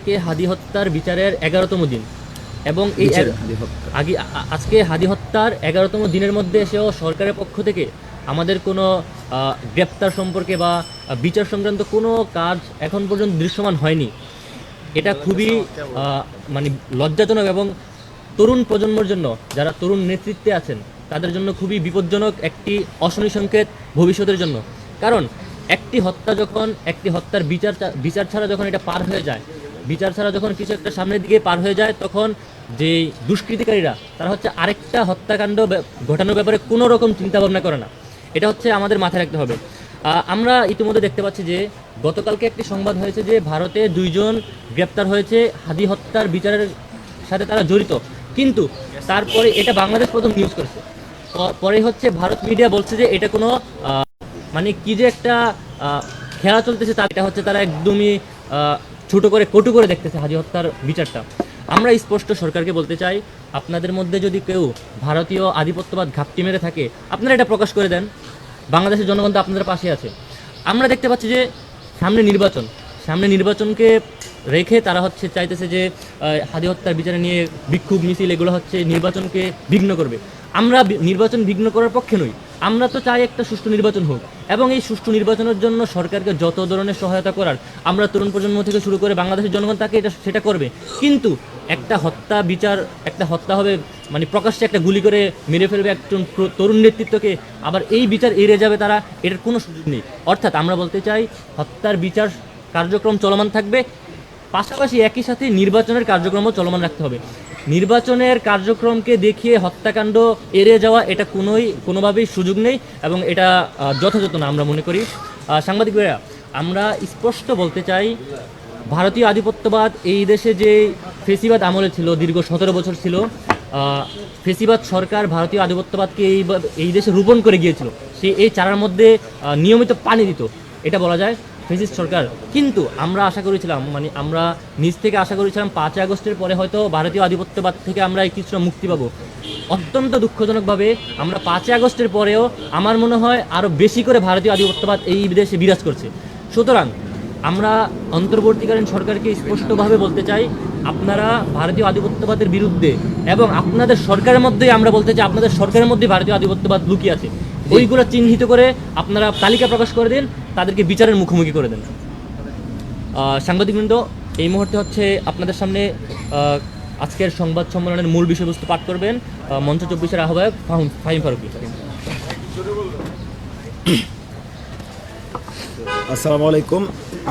আজকে হাদি হত্যার বিচারের 11তম দিন এবং এই আজকে হাদি হত্যার 11তম দিনের মধ্যে এসেও সরকারের পক্ষ থেকে আমাদের কোনো গ্রেপ্তার সম্পর্কে বা বিচার সংক্রান্ত কোনো কাজ এখন পর্যন্ত দৃশ্যমান হয়নি। এটা খুবই মানে লজ্জাজনক এবং তরুণ প্রজন্মের জন্য, যারা তরুণ নেতৃত্বে আছেন তাদের জন্য খুবই বিপজ্জনক একটি অশনি সংকেত ভবিষ্যতের জন্য। কারণ একটি হত্যার বিচার ছাড়া যখন এটা পার হয়ে যায়, বিচার ছাড়া যখন কিছু একটা সামনের দিকে পার হয়ে যায়, তখন যে দুষ্কৃতিকারীরা তারা হচ্ছে আরেকটা হত্যাকাণ্ড ঘটানোর ব্যাপারে কোনো রকম চিন্তাভাবনা করে না। এটা হচ্ছে আমাদের মাথায় রাখতে হবে। আমরা ইতিমধ্যে দেখতে পাচ্ছি যে গতকালকে একটি সংবাদ হয়েছে যে ভারতে 2 জন গ্রেপ্তার হয়েছে হাদি হত্যার বিচারের সাথে তারা জড়িত, কিন্তু তারপরে এটা বাংলাদেশ প্রথম নিউজ করেছে। পরে হচ্ছে ভারত মিডিয়া বলছে যে এটা কোনো মানে কি যে একটা খেলা চলতেছে, তা এটা হচ্ছে তারা একদমই ছোট করে কটু করে দেখতেছে হাদি হত্যার বিচারটা। আমরা স্পষ্ট সরকারকে বলতে চাই, আপনাদের মধ্যে যদি কেউ ভারতীয় আধিপত্যবাদ ঘাপটি মেরে থাকে আপনারা এটা প্রকাশ করে দেন। বাংলাদেশের জনগণ তো আপনাদের পাশে আছে। আমরা দেখতে পাচ্ছি যে সামনে নির্বাচনকে রেখে তারা হচ্ছে চাইতেছে যে হাদি হত্যার বিচারে নিয়ে বিক্ষোভ মিছিল এগুলো হচ্ছে নির্বাচনকে বিঘ্ন করবে। আমরা নির্বাচন বিঘ্ন করার পক্ষে নই। আমরা তো চাই একটা সুষ্ঠু নির্বাচন হোক, এবং এই সুষ্ঠু নির্বাচনের জন্য সরকারকে যত ধরনের সহায়তা করার আমরা তরুণ প্রজন্ম থেকে শুরু করে বাংলাদেশের জনগণ তাকে সেটা করবে। কিন্তু একটা হত্যা হবে মানে প্রকাশ্যে একটা গুলি করে মেরে ফেলবে একজন তরুণ নেতৃত্বকে, আবার এই বিচার এড়িয়ে যাবে তারা, এটার কোনো সুযোগ নেই। অর্থাৎ আমরা বলতে চাই হত্যার বিচার কার্যক্রম চলমান থাকবে, পাশাপাশি একই সাথে নির্বাচনের কার্যক্রমও চলমান রাখতে হবে। নির্বাচনের কার্যক্রমকে দেখিয়ে হত্যাকাণ্ড এড়িয়ে যাওয়া এটা কোনোভাবেই সুযোগ নেই, এবং এটা যথাযথ না আমরা মনে করি। সাংবাদিক ভাইরা, আমরা স্পষ্ট বলতে চাই, ভারতীয় আধিপত্যবাদ এই দেশে যে ফেসিবাদ আমলে ছিল, দীর্ঘ 17 বছর ছিল, ফেসিবাদ সরকার ভারতীয় আধিপত্যবাদকে এই দেশে রোপণ করে গিয়েছিল। সে এই চারার মধ্যে নিয়মিত পানি দিত, এটা বলা যায় ফেসিস্ট সরকার। কিন্তু আমরা নিজ থেকে আশা করেছিলাম 5 আগস্টের পরে হয়তো ভারতীয় আধিপত্যবাদ থেকে আমরা কিছুটা মুক্তি পাবো। অত্যন্ত দুঃখজনকভাবে আমরা 5 আগস্টের পরেও আমার মনে হয় আরও বেশি করে ভারতীয় আধিপত্যবাদ এই দেশে বিরাজ করছে। সুতরাং আমরা অন্তর্বর্তীকালীন সরকারকে স্পষ্টভাবে বলতে চাই, আপনারা ভারতীয় আধিপত্যবাদের বিরুদ্ধে, এবং আপনাদের সরকারের মধ্যেই আমরা বলতে চাই আপনাদের সরকারের মধ্যেই ভারতীয় আধিপত্যবাদ লুকিয়ে আছে, ওইগুলো চিহ্নিত করে আপনারা তালিকা প্রকাশ করে দিন, তাদেরকে বিচারের মুখোমুখি করে দেন। সাংবাদিকবৃন্দ, এই মুহূর্তে হচ্ছে আপনাদের সামনে আজকের সংবাদ সম্মেলনের মূল বিষয়বস্তু পাঠ করবেন মঞ্চ 24-এর আহ্বায়ক ফাহিম ফারুকী। আসসালামু আলাইকুম।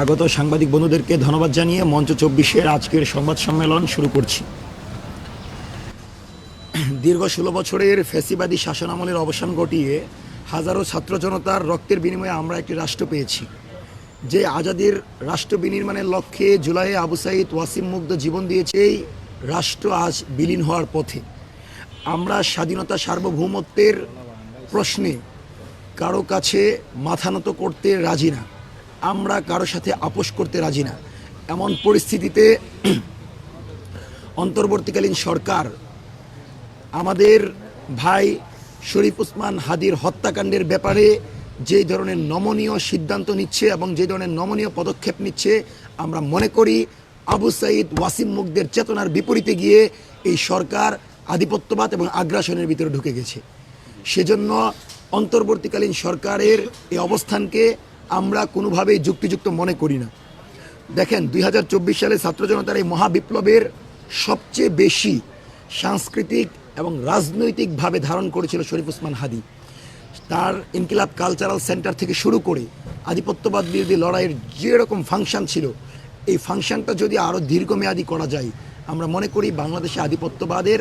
আগত সাংবাদিক বন্ধুদেরকে ধন্যবাদ জানিয়ে মঞ্চ 24-এর আজকের সংবাদ সম্মেলন শুরু করছি। দীর্ঘ 16 বছরের ফ্যাসিবাদী শাসনামলের অবসান ঘটিয়ে হাজারো ছাত্র জনতার রক্তের বিনিময়ে আমরা একটি রাষ্ট্র পেয়েছি, যে আজাদির রাষ্ট্র বিনির্মাণের লক্ষ্যে জুলাইয়ে আবু সাঈদ ওয়াসিম মুগ্ধ জীবন দিয়েছে। এই রাষ্ট্র আজ বিলীন হওয়ার পথে। আমরা স্বাধীনতা সার্বভৌমত্বের প্রশ্নে কারো কাছে মাথা নত করতে রাজি না, আমরা কারো সাথে আপোষ করতে রাজি না। এমন পরিস্থিতিতে অন্তর্বর্তীকালীন সরকার আমাদের ভাই শরীফ ওসমান হাদির হত্যাকাণ্ডের ব্যাপারে যে ধরনের নমনীয় সিদ্ধান্ত নিচ্ছে এবং যে ধরনের নমনীয় পদক্ষেপ নিচ্ছে, আমরা মনে করি আবু সাঈদ ওয়াসিম মুগ্ধের চেতনার বিপরীতে গিয়ে এই সরকার আধিপত্যবাদ এবং আগ্রাসনের ভিতরে ঢুকে গেছে। সেজন্য অন্তর্বর্তীকালীন সরকারের এই অবস্থানকে আমরা কোনোভাবেই যুক্তিযুক্ত মনে করি না। দেখেন, 2024 সালে ছাত্র জনতার এই মহাবিপ্লবের সবচেয়ে বেশি সাংস্কৃতিক এবং রাজনৈতিকভাবে ধারণ করেছিল শরীফ ওসমান হাদি। তার ইনকিলাব কালচারাল সেন্টার থেকে শুরু করে আধিপত্যবাদ বিরোধী লড়াইয়ের যেরকম ফাংশন ছিল, এই ফাংশনটা যদি আরও দীর্ঘমেয়াদী করা যায়, আমরা মনে করি বাংলাদেশে আধিপত্যবাদের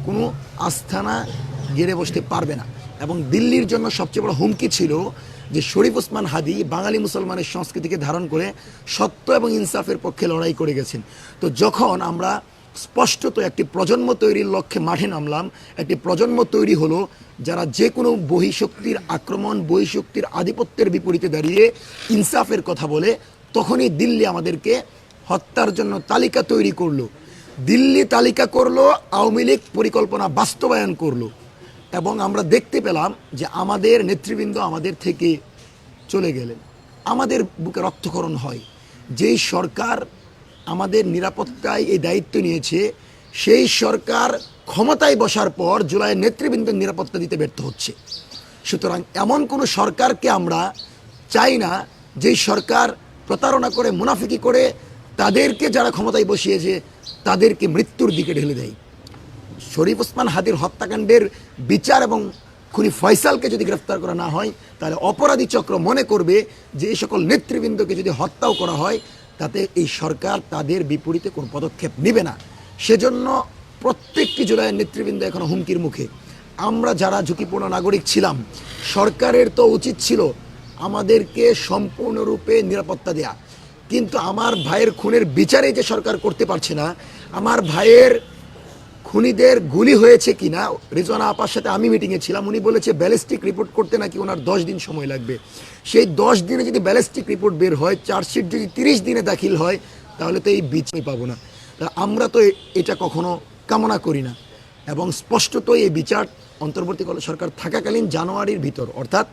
কোনো আস্থানা গেড়ে বসতে পারবে না। এবং দিল্লির জন্য সবচেয়ে বড় হুমকি ছিল যে শরীফ ওসমান হাদি বাঙালি মুসলমানের সংস্কৃতিকে ধারণ করে সত্য এবং ইনসাফের পক্ষে লড়াই করে গেছেন। তো যখন আমরা স্পষ্টত একটি প্রজন্ম তৈরির লক্ষ্যে মাঠে নামলাম, একটি প্রজন্ম তৈরি হলো যারা যে কোনো বহিঃশক্তির আক্রমণ, বহিঃশক্তির আধিপত্যের বিপরীতে দাঁড়িয়ে ইনসাফের কথা বলে, তখনই দিল্লি আমাদেরকে হত্যার জন্য তালিকা তৈরি করলো। দিল্লি তালিকা করলো, আওয়ামী লীগ পরিকল্পনা বাস্তবায়ন করলো, এবং আমরা দেখতে পেলাম যে আমাদের নেতৃবৃন্দ আমাদের থেকে চলে গেলেন। আমাদের বুকে রক্তক্ষরণ হয়। যেই সরকার আমাদের নিরাপত্তায় এই দায়িত্ব নিয়েছে, সেই সরকার ক্ষমতায় বসার পর জুলাইয়ের নেতৃবৃন্দের নিরাপত্তা দিতে ব্যর্থ হচ্ছে। সুতরাং এমন কোনো সরকারকে আমরা চাই না যেই সরকার প্রতারণা করে, মুনাফিকি করে তাদেরকে যারা ক্ষমতায় বসিয়েছে তাদেরকে মৃত্যুর দিকে ঢেলে দেয়। শরীফ ওসমান হাদির হত্যাকাণ্ডের বিচার এবং খুনি ফয়সালকে যদি গ্রেফতার করা না হয়, তাহলে অপরাধী চক্র মনে করবে যে এই সকল নেতৃবৃন্দকে যদি হত্যাও করা হয় তাতে এই সরকার তাদের বিপরীতে কোনো পদক্ষেপ নেবে না। সেজন্য প্রত্যেকটি জুলাইয়ের নেতৃবৃন্দ এখন হুমকির মুখে। আমরা যারা ঝুঁকিপূর্ণ নাগরিক ছিলাম, সরকারের তো উচিত ছিল আমাদেরকে সম্পূর্ণরূপে নিরাপত্তা দেয়া, কিন্তু আমার ভাইয়ের খুনের বিচারে যে সরকার করতে পারছে না, আমার ভাইয়ের খুনিদের গুলি হয়েছে কিনা, রিজওয়ানা আপার সাথে আমি মিটিংয়ে ছিলাম, উনি বলেছে ব্যালিস্টিক রিপোর্ট করতে নাকি ওনার 10 দিন সময় লাগবে। সেই 10 দিনে যদি ব্যালিস্টিক রিপোর্ট বের হয়, চার্জশিট যদি 30 দিনে দাখিল হয়, তাহলে তো এই বিচার পাবো না। তা আমরা তো এটা কখনো কামনা করি না, এবং স্পষ্টত এই বিচার অন্তর্বর্তীকালীন সরকার থাকাকালীন জানুয়ারির ভিতর, অর্থাৎ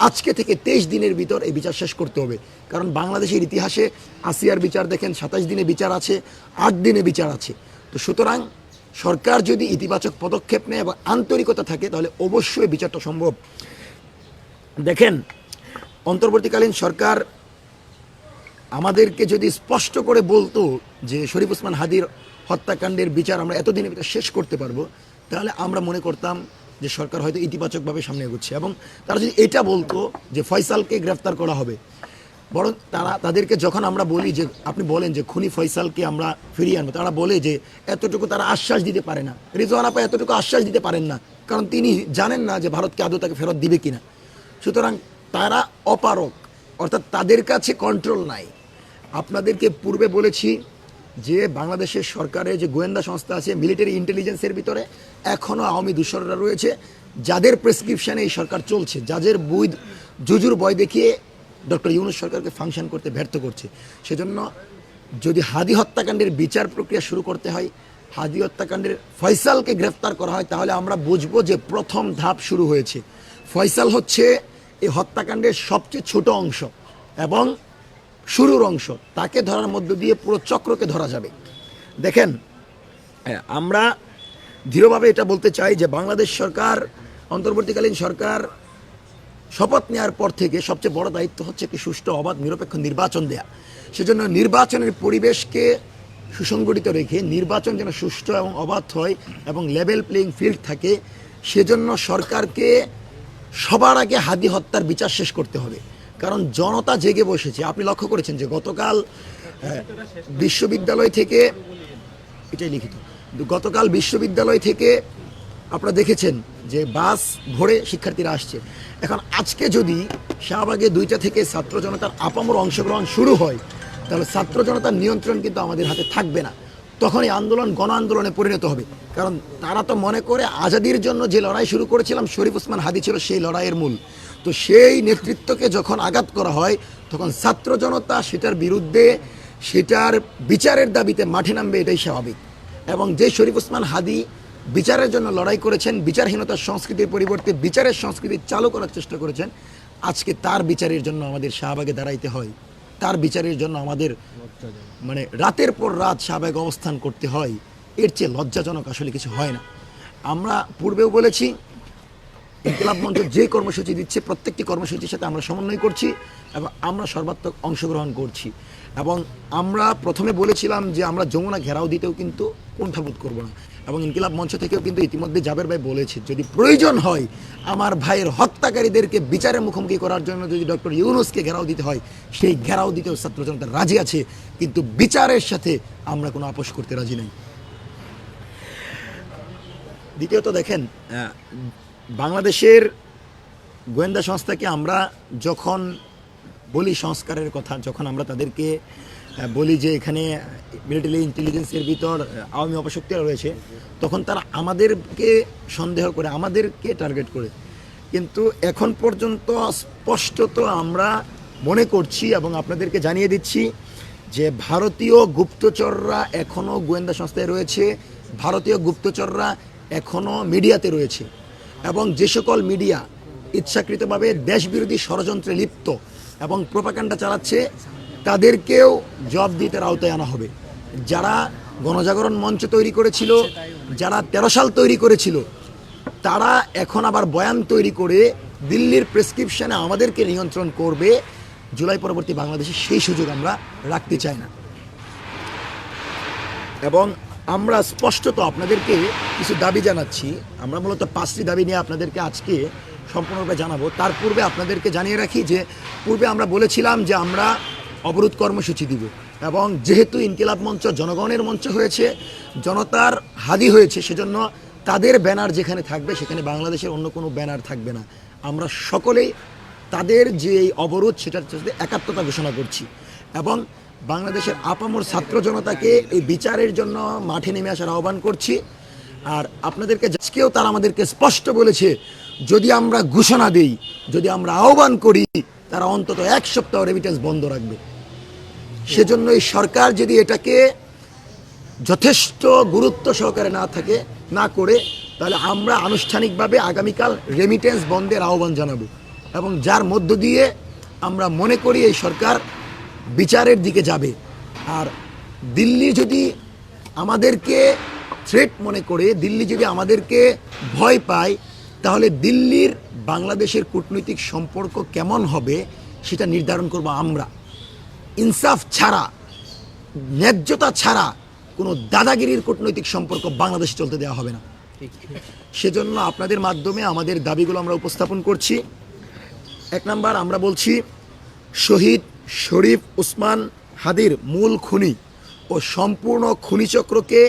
আজকে থেকে 23 দিনের ভিতর এই বিচার শেষ করতে হবে। কারণ বাংলাদেশের ইতিহাসে আসিয়ার বিচার দেখেন 27 দিনে বিচার আছে, 8 দিনে বিচার আছে। তো সুতরাং সরকার যদি ইতিবাচক পদক্ষেপ নেয় এবং আন্তরিকতা থাকে তাহলে অবশ্যই বিচারটা সম্ভব। দেখেন, অন্তর্বর্তীকালীন সরকার আমাদেরকে যদি স্পষ্ট করে বলতো যে শরীফ ওসমান হাদির হত্যাকাণ্ডের বিচার আমরা এতদিনের ভিতরে শেষ করতে পারবো, তাহলে আমরা মনে করতাম যে সরকার হয়তো ইতিবাচকভাবে সামনে এগোচ্ছে। এবং তারা যদি এটা বলতো যে ফয়সালকে গ্রেফতার করা হবে, বরং তাদেরকে যখন আমরা বলি যে আপনি বলেন যে খুনি ফয়সালকে আমরা ফিরিয়ে আনবো, তারা বলে যে এতটুকু তারা আশ্বাস দিতে পারে না। রিজওয়ানা আপা এতটুকু আশ্বাস দিতে পারেন না, কারণ তিনি জানেন না যে ভারতকে আদৌ তাকে ফেরত দিবে কিনা। সুতরাং তারা অপারক, অর্থাৎ তাদের কাছে কন্ট্রোল নাই। আপনাদেরকে পূর্বে বলেছি যে বাংলাদেশের সরকারের যে গোয়েন্দা সংস্থা আছে, মিলিটারি ইন্টেলিজেন্সের ভিতরে এখনও আওয়ামী দূষররা রয়েছে, যাদের প্রেসক্রিপশানে এই সরকার চলছে, যাদের জুজুর ভয় দেখিয়ে ডক্টর ইউনূস সরকারকে ফাংশন করতে ব্যর্থ করছে। সেজন্য যদি হাদি হত্যাকাণ্ডের বিচার প্রক্রিয়া শুরু করতে হয়, হাদি হত্যাকাণ্ডের ফয়সালকে গ্রেফতার করা হয়, তাহলে আমরা বুঝবো যে প্রথম ধাপ শুরু হয়েছে। ফয়সাল হচ্ছে এই হত্যাকাণ্ডের সবচেয়ে ছোট অংশ এবং শুরুর অংশ, তাকে ধরার মধ্য দিয়ে পুরো চক্রকে ধরা যাবে। দেখেন, আমরা দৃঢ়ভাবে এটা বলতে চাই যে বাংলাদেশ সরকার, অন্তর্বর্তীকালীন সরকার শপথ নেওয়ার পর থেকে সবচেয়ে বড় দায়িত্ব হচ্ছে একটি সুষ্ঠু, অবাধ, নিরপেক্ষ নির্বাচন দেয়া। সেজন্য নির্বাচনের পরিবেশকে সুসংগঠিত রেখে নির্বাচন যেন সুষ্ঠু এবং অবাধ হয় এবং লেভেল প্লেইং ফিল্ড থাকে, সেজন্য সরকারকে সবার আগে হাদি হত্যার বিচার শেষ করতে হবে। কারণ জনতা জেগে বসেছে। আপনি লক্ষ্য করেছেন যে গতকাল বিশ্ববিদ্যালয় থেকে, এটাই লিখিত, গতকাল বিশ্ববিদ্যালয় থেকে আপনারা দেখেছেন যে বাস ভরে শিক্ষার্থীরা আসছে। এখন আজকে যদি শাহবাগে 2টা থেকে ছাত্র জনতার আপামর অংশগ্রহণ শুরু হয়, তাহলে ছাত্র জনতার নিয়ন্ত্রণ কিন্তু আমাদের হাতে থাকবে না। তখনই আন্দোলন গণ আন্দোলনে পরিণত হবে। কারণ তারা তো মনে করে আজাদির জন্য যে লড়াই শুরু করেছিলাম, শরীফ ওসমান হাদি ছিল সেই লড়াইয়ের মূল। তো সেই নেতৃত্বকে যখন আঘাত করা হয়, তখন ছাত্র জনতা সেটার বিরুদ্ধে, সেটার বিচারের দাবিতে মাঠে নামবে, এটাই স্বাভাবিক। এবং যে শরীফ ওসমান হাদি বিচারের জন্য লড়াই করেছেন, বিচারহীনতার সংস্কৃতির পরিবর্তে বিচারের সংস্কৃতি চালু করার চেষ্টা করেছেন, আজকে তার বিচারের জন্য আমাদের শাহবাগে দাঁড়াইতে হয়, তার বিচারের জন্য আমাদের মানে রাতের পর রাত শাহবাগে অবস্থান করতে হয়। এর চেয়ে লজ্জাজনক আসলে কিছু হয় না। আমরা পূর্বেও বলেছি, ইনকিলাব মঞ্চ যে কর্মসূচি দিচ্ছে প্রত্যেকটি কর্মসূচির সাথে আমরা সমন্বয় করছি এবং আমরা সর্বাত্মক অংশগ্রহণ করছি। এবং আমরা প্রথমে বলেছিলাম যে আমরা যমুনা ঘেরাও দিতেও কিন্তু কুণ্ঠাবোধ করব না। এবং ইনকিলাব মঞ্চ থেকেও কিন্তু ইতিমধ্যে জাবের ভাই বলেছে, যদি প্রয়োজন হয় আমার ভাইয়ের হত্যাকারীদেরকে বিচারের মুখোমুখি করার জন্য যদি ডক্টর ইউনূসকে ঘেরাও দিতে হয়, সেই ঘেরাও দিতেও ছাত্র জনতা রাজি আছে, কিন্তু বিচারের সাথে আমরা কোনো আপোষ করতে রাজি নেই। দ্বিতীয়ত দেখেন, বাংলাদেশের গোয়েন্দা সংস্থাকে আমরা যখন বলি সংস্কারের কথা, যখন আমরা তাদেরকে বলি যে এখানে মিলিটারি ইন্টেলিজেন্সের ভিতর আওয়ামী অপশক্তিরা রয়েছে, তখন তারা আমাদেরকে সন্দেহ করে, আমাদেরকে টার্গেট করে। কিন্তু এখন পর্যন্ত স্পষ্টত আমরা মনে করছি এবং আপনাদেরকে জানিয়ে দিচ্ছি যে ভারতীয় গুপ্তচররা এখনও গোয়েন্দা সংস্থায় রয়েছে, ভারতীয় গুপ্তচররা এখনও মিডিয়াতে রয়েছে, এবং যে সকল মিডিয়া ইচ্ছাকৃতভাবে দেশবিরোধী ষড়যন্ত্রে লিপ্ত এবং প্রোপাগান্ডা চালাচ্ছে, তাদেরকেও জবাবদিহিতার আওতায় আনা হবে। যারা গণজাগরণ মঞ্চ তৈরি করেছিল, যারা 13 সাল তৈরি করেছিল, তারা এখন আবার বয়ান তৈরি করে দিল্লির প্রেসক্রিপশনে আমাদেরকে নিয়ন্ত্রণ করবে জুলাই পরবর্তী বাংলাদেশে, সেই সুযোগ আমরা রাখতে চাই না। এবং আমরা স্পষ্টত আপনাদেরকে কিছু দাবি জানাচ্ছি। আমরা মূলত 5টি দাবি নিয়ে আপনাদেরকে আজকে সম্পূর্ণরূপে জানাবো। তার পূর্বে আপনাদেরকে জানিয়ে রাখি যে পূর্বে আমরা বলেছিলাম যে আমরা অবরোধ কর্মসূচি দিব, এবং যেহেতু ইনকিলাব মঞ্চ জনগণের মঞ্চ হয়েছে, জনতার হাদি হয়েছে, সেজন্য তাদের ব্যানার যেখানে থাকবে সেখানে বাংলাদেশের অন্য কোনো ব্যানার থাকবে না। আমরা সকলেই তাদের যে এই অবরোধ সেটার সাথে একাত্মতা ঘোষণা করছি, এবং বাংলাদেশের আপামর ছাত্র জনতাকে এই বিচারের জন্য মাঠে নেমে আসার আহ্বান করছি। আর আপনাদেরকে আজকেও তারা আমাদেরকে স্পষ্ট বলেছে, যদি আমরা ঘোষণা দেই, যদি আমরা আহ্বান করি, তারা অন্তত 1 সপ্তাহ রেমিটেন্স বন্ধ রাখবে। সেজন্য এই সরকার যদি এটাকে যথেষ্ট গুরুত্ব সহকারে না করে, তাহলে আমরা আনুষ্ঠানিকভাবে আগামীকাল রেমিটেন্স বন্ধের আহ্বান জানাবো, এবং যার মধ্য দিয়ে আমরা মনে করি এই সরকার বিচারের দিকে যাবে। আর দিল্লি যদি আমাদেরকে থ্রেট মনে করে, দিল্লি যদি আমাদেরকে ভয় পায়, তাহলে দিল্লির বাংলাদেশের কূটনৈতিক সম্পর্ক কেমন হবে সেটা নির্ধারণ করব আমরা। ইনসাফ ছাড়া, ন্যায্যতা ছাড়া কোনো দাদাগিরির কূটনৈতিক সম্পর্ক বাংলাদেশে চলতে দেওয়া হবে না। সেজন্য আপনাদের মাধ্যমে আমাদের দাবিগুলো আমরা উপস্থাপন করছি। 1 নাম্বার, আমরা বলছি শহীদ শরীফ ওসমান হাদির মূল খুনি ও সম্পূর্ণ খুনিচক্রকে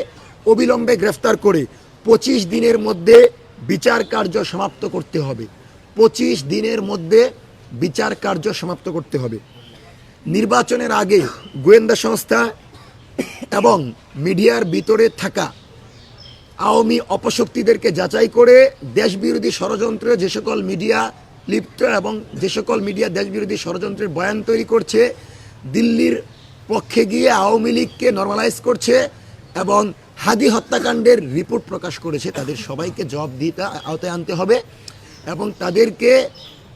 অবিলম্বে গ্রেফতার করে 25 দিনের মধ্যে বিচার কার্য সমাপ্ত করতে হবে। 25 দিনের মধ্যে বিচার কার্য সমাপ্ত করতে হবে। নির্বাচনের আগে গোয়েন্দা সংস্থা এবং মিডিয়ার ভিতরে থাকা আওয়ামী অপশক্তিদেরকে যাচাই করে দেশবিরোধী ষড়যন্ত্রে যে সকল মিডিয়া লিপ্ত এবং যে সকল মিডিয়া দেশবিরোধী ষড়যন্ত্রের বয়ান তৈরি করছে, দিল্লির পক্ষে গিয়ে আওয়ামী লীগকে নর্মালাইজ করছে এবং হাদি হত্যাকাণ্ডের রিপোর্ট প্রকাশ করেছে, তাদের সবাইকে জবাবদিহিতা আওতায় আনতে হবে, এবং তাদেরকে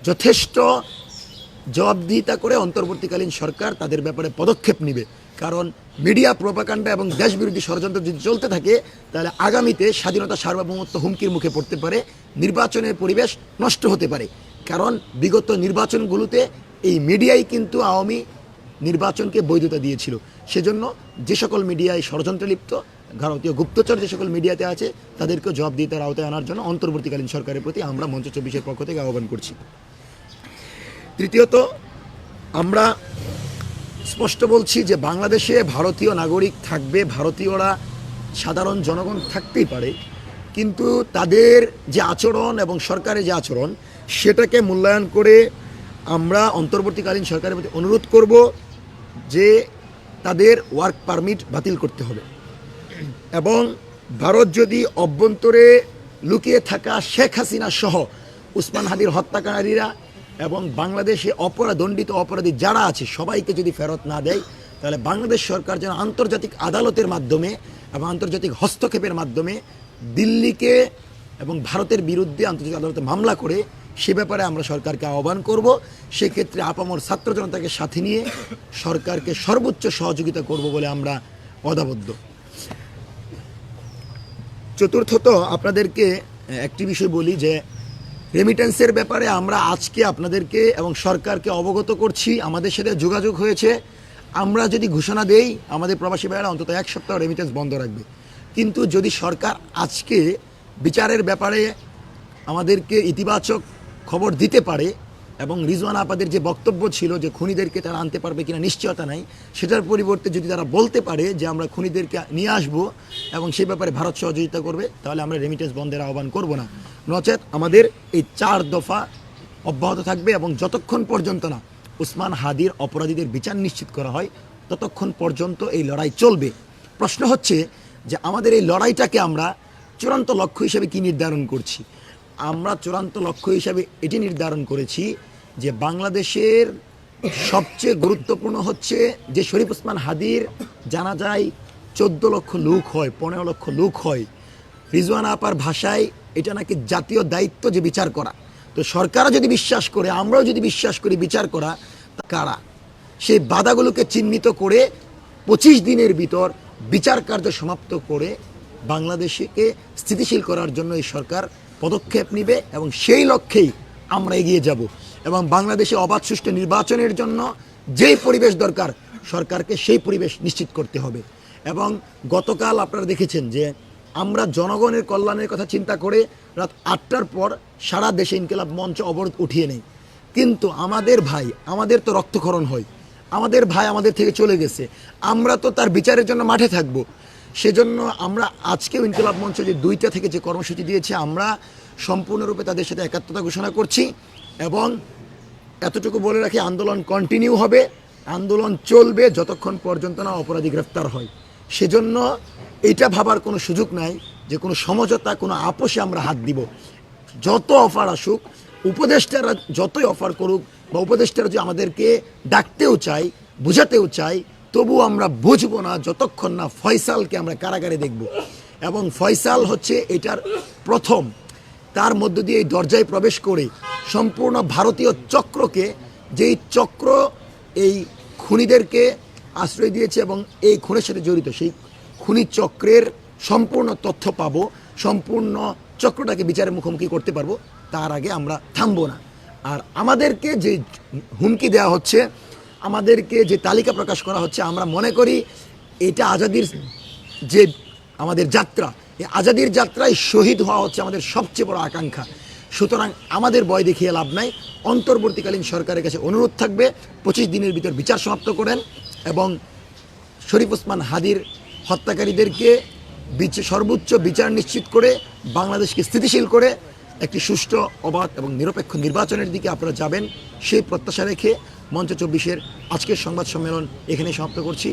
যথেষ্ট জবাবদিহিতা করে অন্তর্বর্তীকালীন সরকার তাদের ব্যাপারে পদক্ষেপ নেবে। কারণ মিডিয়া প্রোপাগান্ডা এবং দেশবিরোধী ষড়যন্ত্র যদি চলতে থাকে, তাহলে আগামীতে স্বাধীনতা সার্বভৌমত্ব হুমকির মুখে পড়তে পারে, নির্বাচনের পরিবেশ নষ্ট হতে পারে। কারণ বিগত নির্বাচনগুলোতে এই মিডিয়াই কিন্তু আওয়ামী নির্বাচনকে বৈধতা দিয়েছিল। সেজন্য যে সকল মিডিয়ায় ষড়যন্ত্রে লিপ্ত, ভারতীয় গুপ্তচর যে সকল মিডিয়াতে আছে, তাদেরকেও জবাবদিহিতার আওতায় আনার জন্য অন্তর্বর্তীকালীন সরকারের প্রতি আমরা মঞ্চ 24-এর পক্ষ থেকে আহ্বান করছি। তৃতীয়ত, আমরা স্পষ্ট বলছি যে বাংলাদেশে ভারতীয় নাগরিক থাকবে, ভারতীয়রা সাধারণ জনগণ থাকতেই পারে, কিন্তু তাদের যে আচরণ এবং সরকারের যে আচরণ সেটাকে মূল্যায়ন করে আমরা অন্তর্বর্তীকালীন সরকারের প্রতি অনুরোধ করব যে তাদের ওয়ার্ক পারমিট বাতিল করতে হবে, এবং ভারত যদি অভ্যন্তরে লুকিয়ে থাকা শেখ হাসিনা সহ ওসমান হাদির হত্যাকারীরা এবং বাংলাদেশে দণ্ডিত অপরাধী যারা আছে সবাইকে যদি ফেরত না দেয়, তাহলে বাংলাদেশ সরকার যেন আন্তর্জাতিক আদালতের মাধ্যমে এবং আন্তর্জাতিক হস্তক্ষেপের মাধ্যমে দিল্লিকে এবং ভারতের বিরুদ্ধে আন্তর্জাতিক আদালতে মামলা করে, সে ব্যাপারে আমরা সরকারকে আহ্বান করব। সেক্ষেত্রে আপামর ছাত্র জনতাকে সাথে নিয়ে সরকারকে সর্বোচ্চ সহযোগিতা করব বলে আমরা অদাবদ্ধ। চতুর্থত, আপনাদেরকে একটি বিষয় বলি যে রেমিটেন্সের ব্যাপারে আমরা আজকে আপনাদেরকে এবং সরকারকে অবগত করছি, আমাদের সাথে যোগাযোগ হয়েছে। আমরা যদি ঘোষণা দেই, আমাদের প্রবাসী ভাইয়েরা অন্তত 1 সপ্তাহ রেমিটেন্স বন্ধ রাখবে। কিন্তু যদি সরকার আজকে বিচারের ব্যাপারে আমাদেরকে ইতিবাচক খবর দিতে পারে, এবং রিজওয়ানা আপাদের যে বক্তব্য ছিল যে খুনিদেরকে তারা আনতে পারবে কিনা নিশ্চয়তা নাই, সেটার পরিবর্তে যদি তারা বলতে পারে যে আমরা খুনিদেরকে নিয়ে আসবো এবং সেই ব্যাপারে ভারত সহযোগিতা করবে, তাহলে আমরা রেমিটেন্স বন্ধের আহ্বান করব না। নচেত আমাদের এই 4 দফা অব্যাহত থাকবে, এবং যতক্ষণ পর্যন্ত না ওসমান হাদির অপরাধীদের বিচার নিশ্চিত করা হয় ততক্ষণ পর্যন্ত এই লড়াই চলবে। প্রশ্ন হচ্ছে যে আমাদের এই লড়াইটাকে আমরা চূড়ান্ত লক্ষ্য হিসেবে কি নির্ধারণ করছি? আমরা চূড়ান্ত লক্ষ্য হিসাবে এটি নির্ধারণ করেছি যে বাংলাদেশের সবচেয়ে গুরুত্বপূর্ণ হচ্ছে যে শরীফ ওসমান হাদির জানাজায় 14 লক্ষ লোক হয়, 15 লক্ষ লোক হয়। রিজওয়ানা আপার ভাষায় এটা নাকি জাতীয় দায়িত্ব যে বিচার করা। তো সরকারও যদি বিশ্বাস করে, আমরাও যদি বিশ্বাস করি বিচার করা, কারা সেই বাধাগুলোকে চিহ্নিত করে 25 দিনের ভিতর বিচার কার্য সমাপ্ত করে বাংলাদেশকে স্থিতিশীল করার জন্য এই সরকার পদক্ষেপ নেবে এবং সেই লক্ষ্যেই আমরা এগিয়ে যাব। এবং বাংলাদেশে অবাধ সুষ্ঠু নির্বাচনের জন্য যেই পরিবেশ দরকার সরকারকে সেই পরিবেশ নিশ্চিত করতে হবে। এবং গতকাল আপনারা দেখেছেন যে আমরা জনগণের কল্যাণের কথা চিন্তা করে রাত 8টার পর সারা দেশে ইনকিলাব মঞ্চ অবরোধ উঠিয়ে নেই। কিন্তু আমাদের ভাই, আমাদের তো রক্তক্ষরণ হয়, আমাদের ভাই আমাদের থেকে চলে গেছে, আমরা তো তার বিচারের জন্য মাঠে থাকব। সেজন্য আমরা আজকেও ইনকিলাব মঞ্চ যে 2টা থেকে যে কর্মসূচি দিয়েছে আমরা সম্পূর্ণরূপে তাদের সাথে একাত্মতা ঘোষণা করছি। এবং এতটুকু বলে রাখি, আন্দোলন কন্টিনিউ হবে, আন্দোলন চলবে যতক্ষণ পর্যন্ত না অপরাধী গ্রেফতার হয়। সেজন্য এটা ভাবার কোনো সুযোগ নাই যে কোনো সমঝোতা, কোনো আপোষে আমরা হাত দিব। যত অফার আসুক, উপদেষ্টারা যতই অফার করুক বা উপদেষ্টারা যে আমাদেরকে ডাকতেও চাই, বোঝাতেও চাই, তবু আমরা বুঝবো না যতক্ষণ না ফয়সালকে আমরা কারাগারে দেখব। এবং ফয়সাল হচ্ছে এটার প্রথম, তার মধ্য দিয়ে এই দরজায় প্রবেশ করে সম্পূর্ণ ভারতীয় চক্রকে, যেই চক্র এই খুনিদেরকে আশ্রয় দিয়েছে এবং এই খুনের সাথে জড়িত, সেই খুনি চক্রের সম্পূর্ণ তথ্য পাবো, সম্পূর্ণ চক্রটাকে বিচারের মুখোমুখি করতে পারবো। তার আগে আমরা থামবো না। আর আমাদেরকে যে হুমকি দেওয়া হচ্ছে, আমাদেরকে যে তালিকা প্রকাশ করা হচ্ছে, আমরা মনে করি এটা আজাদির যে আমাদের যাত্রা, এই আজাদির যাত্রায় শহীদ হওয়া হচ্ছে আমাদের সবচেয়ে বড় আকাঙ্ক্ষা। সুতরাং আমাদের ভয় দেখিয়ে লাভ নাই। অন্তর্বর্তীকালীন সরকারের কাছে অনুরোধ থাকবে 25 দিনের ভিতর বিচার সমাপ্ত করেন এবং শরীফ ওসমান হাদির হত্যাকারীদেরকে সর্বোচ্চ বিচার নিশ্চিত করে বাংলাদেশকে স্থিতিশীল করে একটি সুষ্ঠু, অবাধ এবং নিরপেক্ষ নির্বাচনের দিকে আপনারা যাবেন, সেই প্রত্যাশা রেখে মঞ্চ 24-এর আজকের সংবাদ সম্মেলন এখানে সমাপ্ত করছি।